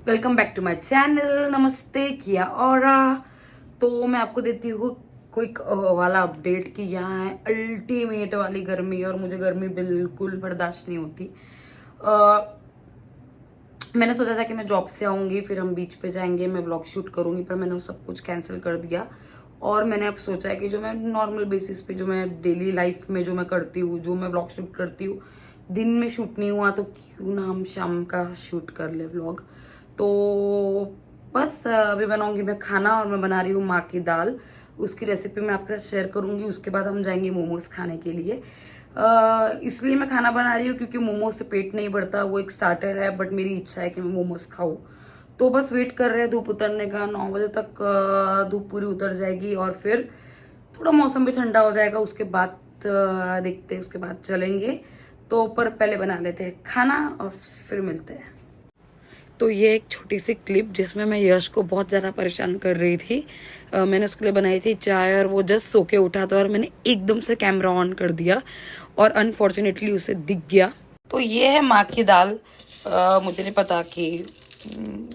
Welcome back to my channel. नमस्ते किया और तो मैं आपको देती हूँ क्विक वाला अपडेट कि यहाँ है अल्टीमेट वाली गर्मी और मुझे गर्मी बिल्कुल बर्दाश्त नहीं होती। मैंने सोचा था कि मैं जॉब से आऊँगी, फिर हम बीच पे जाएंगे, मैं व्लॉग शूट करूँगी, पर मैंने वो सब कुछ कैंसिल कर दिया। और मैंने अब सोचा है कि जो मैं नॉर्मल बेसिस पे जो मैं डेली लाइफ में जो मैं करती हूँ, जो मैं व्लॉग शूट करती हूँ, दिन में शूट नहीं हुआ तो क्यों ना हम शाम का शूट कर ले व्लॉग। तो बस अभी बनाऊंगी मैं खाना और मैं बना रही हूँ माँ की दाल। उसकी रेसिपी मैं आपके साथ शेयर करूंगी। उसके बाद हम जाएंगे मोमोज खाने के लिए। इसलिए मैं खाना बना रही हूँ क्योंकि मोमोज से पेट नहीं भरता, वो एक स्टार्टर है, बट मेरी इच्छा है कि मैं मोमोज खाऊं। तो बस वेट कर रहे हैं धूप उतरने का। 9 बजे तक धूप पूरी उतर जाएगी और फिर थोड़ा मौसम भी ठंडा हो जाएगा। उसके बाद देखते हैं, उसके बाद चलेंगे। तो पर पहले बना लेते हैं खाना और फिर मिलते हैं। तो ये एक छोटी सी क्लिप जिसमें मैं यश को बहुत ज़्यादा परेशान कर रही थी। मैंने उसके लिए बनाई थी चाय और वो जस्ट सो के उठा था और मैंने एकदम से कैमरा ऑन कर दिया और अनफॉर्चुनेटली उसे दिख गया। तो ये है माँ की दाल। मुझे नहीं पता कि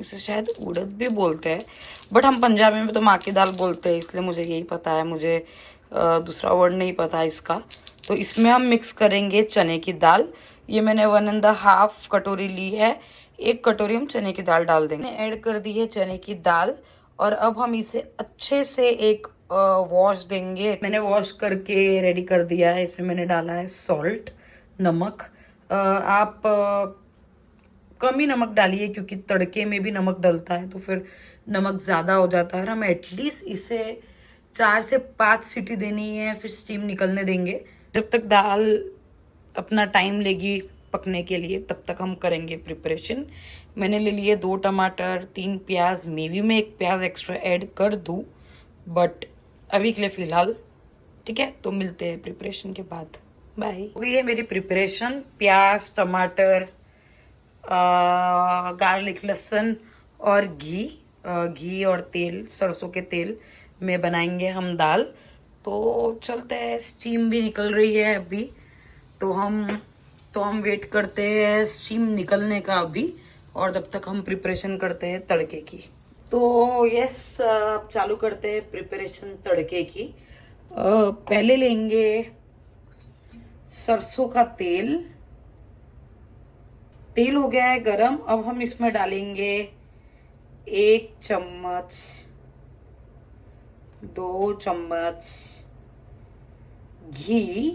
इसे शायद उड़द भी बोलते हैं, बट हम पंजाबी में तो माँ की दाल बोलते हैं, इसलिए मुझे यही पता है। मुझे दूसरा वर्ड नहीं पता इसका। तो इसमें हम मिक्स करेंगे चने की दाल। ये मैंने 1.5 कटोरी ली है। 1 कटोरी हम चने की दाल डाल देंगे। ऐड कर दी है चने की दाल और अब हम इसे अच्छे से एक वॉश देंगे। मैंने वॉश करके रेडी कर दिया है। इसमें मैंने डाला है सॉल्ट, नमक। आप कम ही नमक डालिए क्योंकि तड़के में भी नमक डलता है तो फिर नमक ज़्यादा हो जाता है। और हम एटलीस्ट इसे 4 से 5 सीटी देनी है, फिर स्टीम निकलने देंगे। जब तक दाल अपना टाइम लेगी पकने के लिए तब तक हम करेंगे प्रिपरेशन। मैंने ले लिए 2 टमाटर, 3 प्याज। मे बी मैं 1 प्याज एक्स्ट्रा ऐड कर दूँ, बट अभी के लिए फ़िलहाल ठीक है। तो मिलते हैं प्रिपरेशन के बाद। बाय। हुई है मेरी प्रिपरेशन। प्याज, टमाटर, गार्लिक, लहसुन और घी और तेल, सरसों के तेल में बनाएंगे हम दाल। तो चलते हैं। स्टीम भी निकल रही है अभी, तो हम वेट करते हैं स्टीम निकलने का अभी, और जब तक हम प्रिपरेशन करते हैं तड़के की। तो यस, अब चालू करते हैं प्रिपरेशन तड़के की। पहले लेंगे सरसों का तेल। तेल हो गया है गरम। अब हम इसमें डालेंगे 1 चम्मच, 2 चम्मच घी।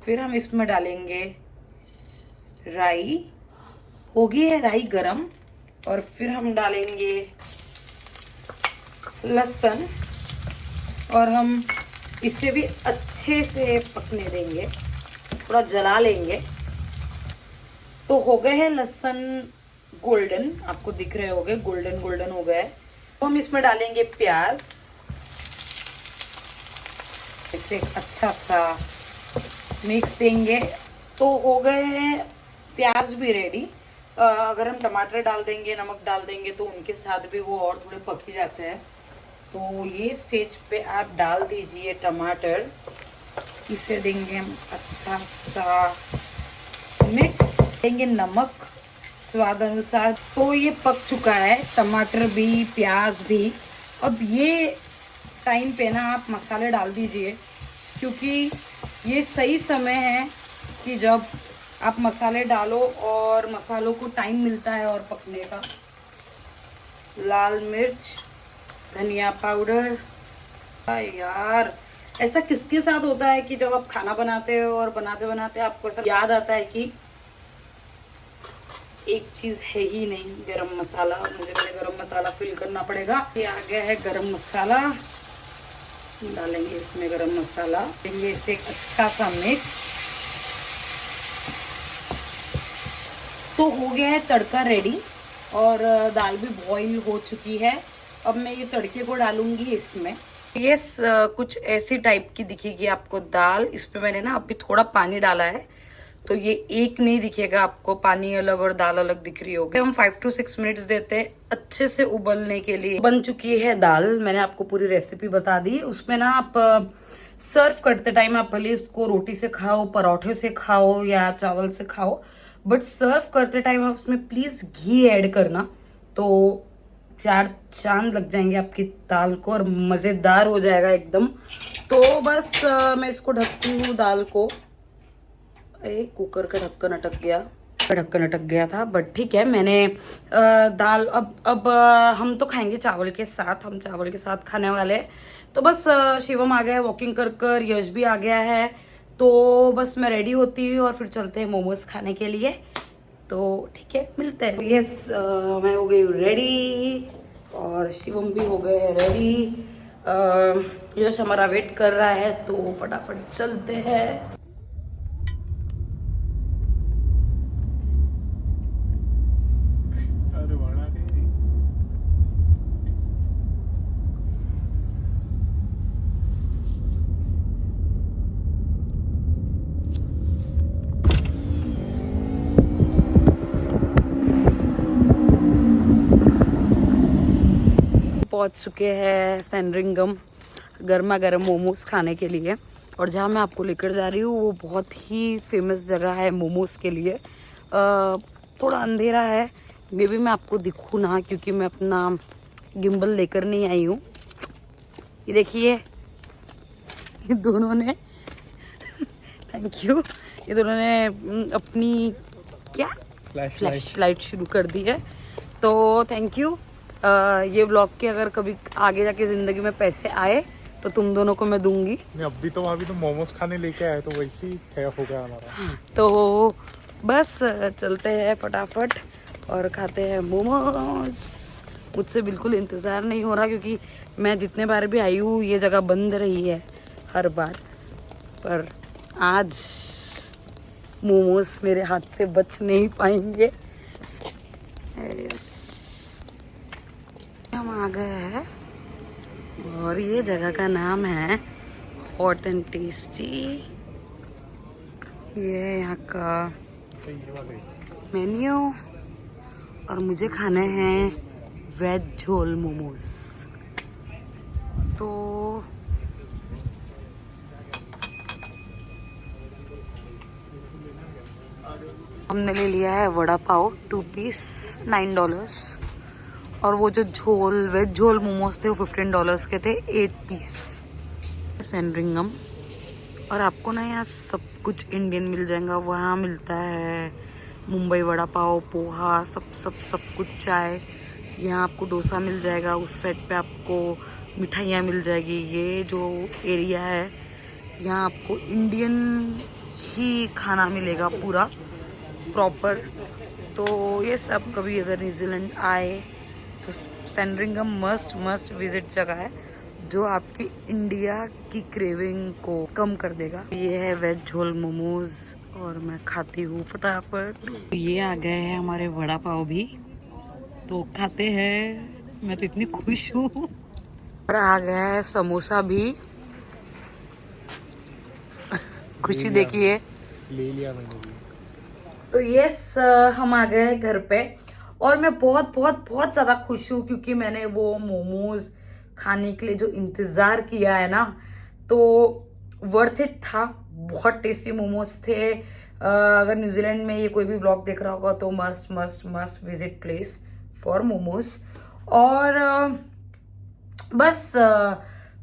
फिर हम इसमें डालेंगे राई। हो गई है राई गरम। और फिर हम डालेंगे लहसुन और हम इसे भी अच्छे से पकने देंगे, थोड़ा जला लेंगे। तो हो गए हैं लहसुन गोल्डन, आपको दिख रहे होंगे, गोल्डन गोल्डन हो गए। तो हम इसमें डालेंगे प्याज। इसे अच्छा सा मिक्स देंगे। तो हो गए हैं प्याज भी रेडी। अगर हम टमाटर डाल देंगे, नमक डाल देंगे तो उनके साथ भी वो और थोड़े पक ही जाते हैं। तो ये स्टेज पे आप डाल दीजिए टमाटर। इसे देंगे हम अच्छा सा मिक्स, देंगे नमक स्वाद अनुसार। तो ये पक चुका है, टमाटर भी प्याज भी। अब ये टाइम पे ना आप मसाले डाल दीजिए, क्योंकि ये सही समय है कि जब आप मसाले डालो और मसालों को टाइम मिलता है और पकने का। लाल मिर्च, धनिया पाउडर। यार, ऐसा किसके साथ होता है कि जब आप खाना बनाते हो और बनाते बनाते आपको ऐसा याद आता है कि एक चीज है ही नहीं, गरम मसाला। मुझे पहले गरम मसाला फिल करना पड़ेगा। ये आ गया है गरम मसाला। डालेंगे इसमें गरम मसाला, देंगे इसे एक अच्छा सा मिक्स। तो हो गया है तड़का रेडी और दाल भी बॉईल हो चुकी है। अब मैं ये तड़के को डालूंगी इसमें। यस, कुछ ऐसी टाइप की दिखेगी आपको दाल। इसमें मैंने ना अभी थोड़ा पानी डाला है, तो ये एक नहीं दिखेगा आपको, पानी अलग और दाल अलग दिख रही होगी। हम 5 to 6 मिनट्स देते हैं अच्छे से उबलने के लिए। बन चुकी है दाल, मैंने आपको पूरी रेसिपी बता दी। उसमें ना आप सर्व करते टाइम आप भले इसको रोटी से खाओ, परोठे से खाओ या चावल से खाओ, बट सर्व करते टाइम आप उसमें प्लीज घी ऐड करना, तो 4 चांद लग जाएंगे आपकी दाल को और मजेदार हो जाएगा एकदम। तो बस मैं इसको ढकती हूँ दाल को। अरे कुकर का ढक्कन अटक गया था, बट ठीक है। मैंने दाल अब हम तो खाएंगे चावल के साथ, हम चावल के साथ खाने वाले हैं। तो बस शिवम आ गया है वॉकिंग कर कर, यश भी आ गया है, तो बस मैं रेडी होती हूँ और फिर चलते हैं मोमोज खाने के लिए। तो ठीक है, मिलते हैं। यस, मैं हो गई रेडी और शिवम भी हो गए रेडी। यश हमारा वेट कर रहा है, तो फटाफट चलते हैं। पहुंच चुके हैं सैंड्रिंगम गर्मा गर्म मोमोज खाने के लिए। और जहाँ मैं आपको लेकर जा रही हूँ वो बहुत ही फेमस जगह है मोमोज के लिए। थोड़ा अंधेरा है, मे भी मैं आपको दिखूँ ना, क्योंकि मैं अपना गिम्बल लेकर नहीं आई हूँ। ये देखिए, ये दोनों ने थैंक यू, ये दोनों ने अपनी क्या फ्लैश लाइट शुरू कर दी है, तो थैंक यू। ये व्लॉग के अगर कभी आगे जाके जिंदगी में पैसे आए तो तुम दोनों को मैं दूंगी। अभी तो मोमोज खाने लेके आए, तो वैसे ही है हो गया हमारा। तो बस चलते हैं फटाफट और खाते हैं मोमोज। मुझसे बिल्कुल इंतज़ार नहीं हो रहा, क्योंकि मैं जितने बार भी आई हूँ ये जगह बंद रही है हर बार, पर आज मोमोज मेरे हाथ से बच नहीं पाएंगे। हम आ गए हैं और ये जगह का नाम है हॉट एंड टेस्टी। ये है यहाँ का मेन्यू और मुझे खाने हैं वेज झोल मोमोज। तो हमने ले लिया है वड़ा पाव 2 पीस $9, और वो जो झोल वेज झोल मोमोज थे वो $15 के थे 8 पीस। सैंड्रिंगम, और आपको ना यहाँ सब कुछ इंडियन मिल जाएगा। वहाँ मिलता है मुंबई वड़ा पाव, पोहा, सब कुछ, चाय। यहाँ आपको डोसा मिल जाएगा, उस साइड पे आपको मिठाइयाँ मिल जाएगी। ये जो एरिया है यहाँ आपको इंडियन ही खाना मिलेगा पूरा प्रॉपर। तो ये सब कभी अगर न्यूजीलैंड आए तो सैंड्रिंगम मस्ट विजिट जगह है, जो आपकी इंडिया की क्रेविंग को कम कर देगा। ये है वेज झोल मोमोज और मैं खाती हूँ फटाफट। ये आ गए हैं हमारे वड़ा पाव भी, तो खाते हैं। मैं तो इतनी खुश हूँ। और आ गया है समोसा भी, खुशी देखिए, ले लिया मैंने भी। तो यस, हम आ गए हैं घर पे और मैं बहुत ज़्यादा खुश हूँ, क्योंकि मैंने वो मोमोज खाने के लिए जो इंतज़ार किया है ना, तो वर्थ इट था। बहुत टेस्टी मोमोज थे। अगर न्यूजीलैंड में ये कोई भी ब्लॉग देख रहा होगा तो must visit place for momos. और बस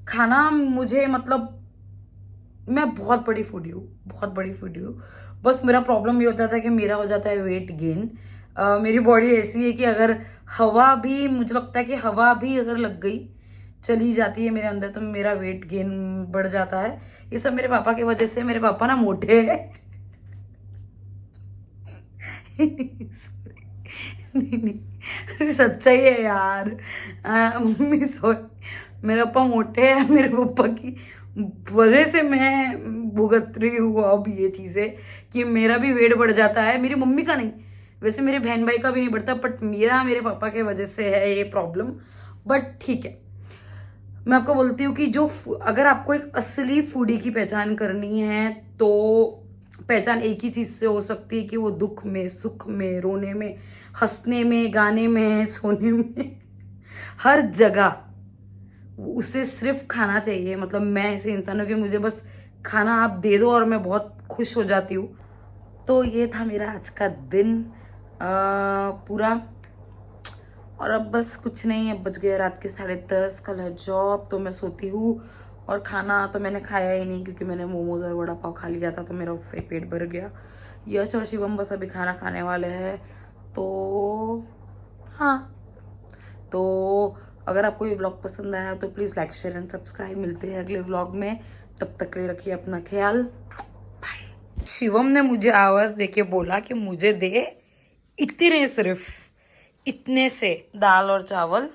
खाना मुझे, मतलब मैं बहुत बड़ी फूडी हूँ। बस मेरा प्रॉब्लम ये होता था कि मेरा हो जाता है वेट गेन। मेरी बॉडी ऐसी है कि अगर हवा भी, मुझे लगता है कि हवा भी अगर लग गई, चली जाती है मेरे अंदर, तो मेरा वेट गेन बढ़ जाता है। ये सब मेरे पापा की वजह से। मेरे पापा ना मोटे हैं। नहीं, सच्चाई है यार। मम्मी सॉरी, मेरे पापा मोटे हैं। मेरे पापा की वजह से मैं भुगत रही हूँ अब ये चीज़ें, कि मेरा भी वेट बढ़ जाता है। मेरी मम्मी का नहीं, वैसे मेरे बहन भाई का भी नहीं बढ़ता, बट मेरे पापा के वजह से है ये प्रॉब्लम। बट ठीक है, मैं आपको बोलती हूँ कि जो अगर आपको एक असली फूडी की पहचान करनी है, तो पहचान एक ही चीज़ से हो सकती है कि वो दुख में, सुख में, रोने में, हंसने में, गाने में, सोने में, हर जगह उसे सिर्फ खाना चाहिए। मतलब मैं ऐसे इंसान हूँ कि मुझे बस खाना आप दे दो और मैं बहुत खुश हो जाती हूँ। तो ये था मेरा आज का दिन पूरा। और अब बस कुछ नहीं, अब बज गए रात के 10:30, कल है जॉब, तो मैं सोती हूँ। और खाना तो मैंने खाया ही नहीं क्योंकि मैंने मोमोज और वड़ा पाव खा लिया था, तो मेरा उससे पेट भर गया। यश और शिवम बस अभी खाना खाने वाले हैं। तो हाँ, तो अगर आपको ये व्लॉग पसंद आया तो please like share and subscribe. मिलते हैं अगले व्लॉग में, तब तक के लिए रखिए अपना ख्याल। बाय। शिवम ने मुझे आवाज़ देके बोला कि मुझे दे इतने, सिर्फ इतने से दाल और चावल।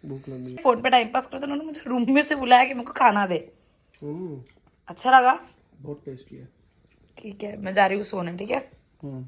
भूख लगी। फोन पे टाइम पास करते उन्होंने मुझे रूम में से बुलाया कि मेरे को खाना दे। अच्छा लगा? बहुत टेस्टी है। ठीक है, मैं जा रही हूँ सोने, ठीक है? हम्म।